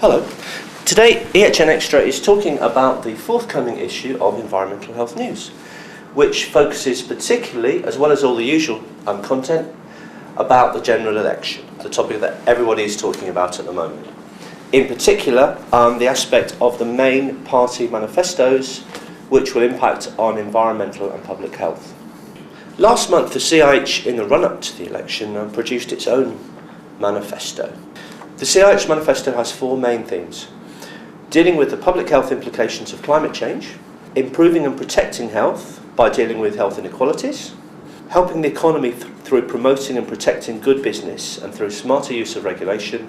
Hello. Today EHN Extra is talking about the forthcoming issue of Environmental Health News, which focuses particularly, as well as all the usual content, about the general election, the topic that everybody is talking about at the moment. In particular, the aspect of the main party manifestos, which will impact on environmental and public health. Last month, the CIH, in the run-up to the election, produced its own manifesto. The CIH manifesto has four main themes: dealing with the public health implications of climate change, improving and protecting health by dealing with health inequalities, helping the economy through promoting and protecting good business and through smarter use of regulation,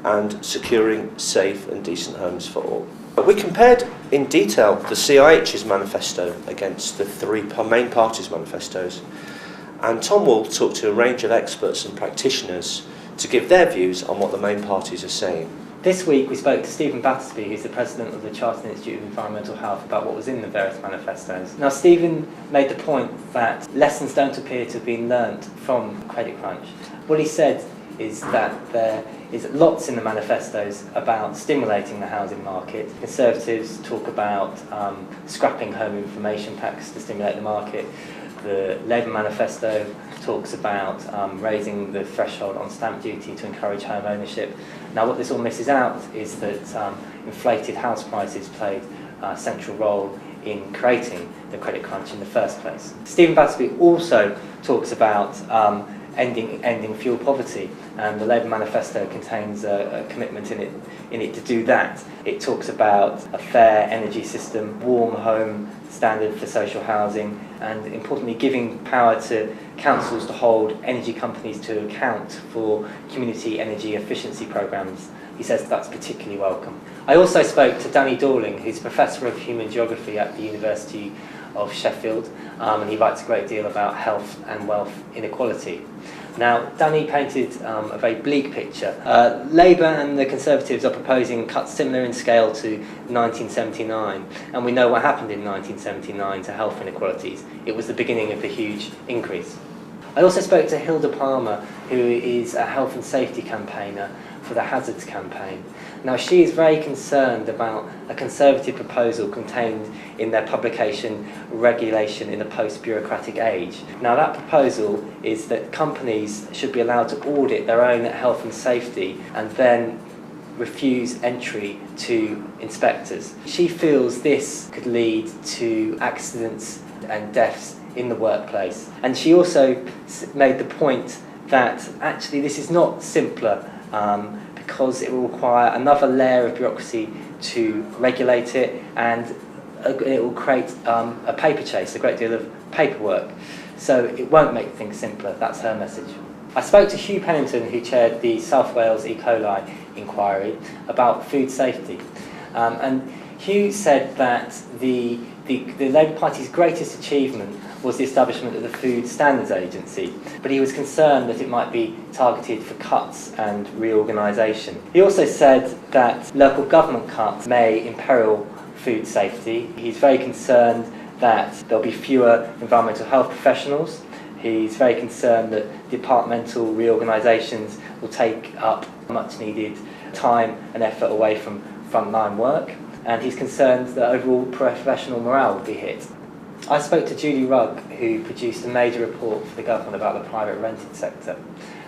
and securing safe and decent homes for all. We compared in detail the CIH's manifesto against the three main parties' manifestos, and Tom will talk to a range of experts and practitioners to give their views on what the main parties are saying. This week we spoke to Stephen Battersby, who's the president of the Chartered Institute of Environmental Health, about what was in the various manifestos. Now, Stephen made the point that lessons don't appear to have been learnt from credit crunch. What he said is that there is lots in the manifestos about stimulating the housing market. Conservatives talk about scrapping home information packs to stimulate the market. The Labour manifesto talks about raising the threshold on stamp duty to encourage home ownership. Now, what this all misses out is that inflated house prices played a central role in creating the credit crunch in the first place. Stephen Battersby also talks about ending fuel poverty, and the Labour manifesto contains a commitment in it to do that. It talks about a fair energy system, warm home standard for social housing, and importantly giving power to councils to hold energy companies to account for community energy efficiency programmes. He says that's particularly welcome. I also spoke to Danny Dorling, who's Professor of Human Geography at the University of Sheffield, and he writes a great deal about health and wealth inequality. Now, Danny painted a very bleak picture. Labour and the Conservatives are proposing cuts similar in scale to 1979, and we know what happened in 1979 to health inequalities. It was the beginning of the huge increase. I also spoke to Hilda Palmer, who is a health and safety campaigner for the Hazards campaign. Now, she is very concerned about a Conservative proposal contained in their publication Regulation in a Post-Bureaucratic Age. Now, that proposal is that companies should be allowed to audit their own health and safety and then refuse entry to inspectors. She feels this could lead to accidents and deaths in the workplace. And she also made the point that actually this is not simpler because it will require another layer of bureaucracy to regulate it, and it will create a paper chase, a great deal of paperwork. So it won't make things simpler. That's her message. I spoke to Hugh Pennington, who chaired the South Wales E. coli inquiry about food safety. And Hugh said that the Labour Party's greatest achievement was the establishment of the Food Standards Agency, but he was concerned that it might be targeted for cuts and reorganisation. He also said that local government cuts may imperil food safety. He's very concerned that there'll be fewer environmental health professionals. He's very concerned that departmental reorganisations will take up much needed time and effort away from frontline work. And he's concerned that overall professional morale will be hit. I spoke to Julie Rugg, who produced a major report for the government about the private rented sector.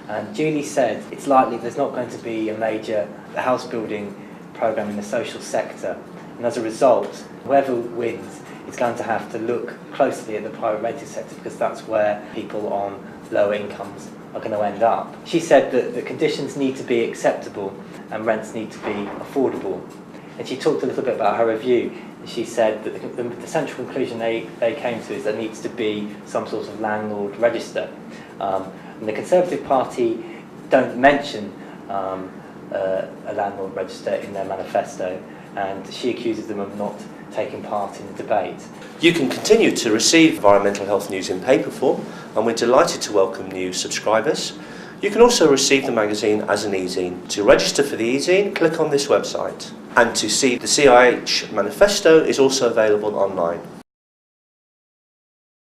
And Julie said it's likely there's not going to be a major house building programme in the social sector. And as a result, whoever wins is going to have to look closely at the private rented sector, because that's where people on lower incomes are going to end up. She said that the conditions need to be acceptable and rents need to be affordable. And she talked a little bit about her review. She said that the central conclusion they came to is there needs to be some sort of landlord register. And the Conservative Party don't mention a landlord register in their manifesto, and she accuses them of not taking part in the debate. You can continue to receive environmental health news in paper form, and we're delighted to welcome new subscribers. You can also receive the magazine as an e-zine. To register for the e-zine, click on this website. And to see the CIH manifesto is also available online.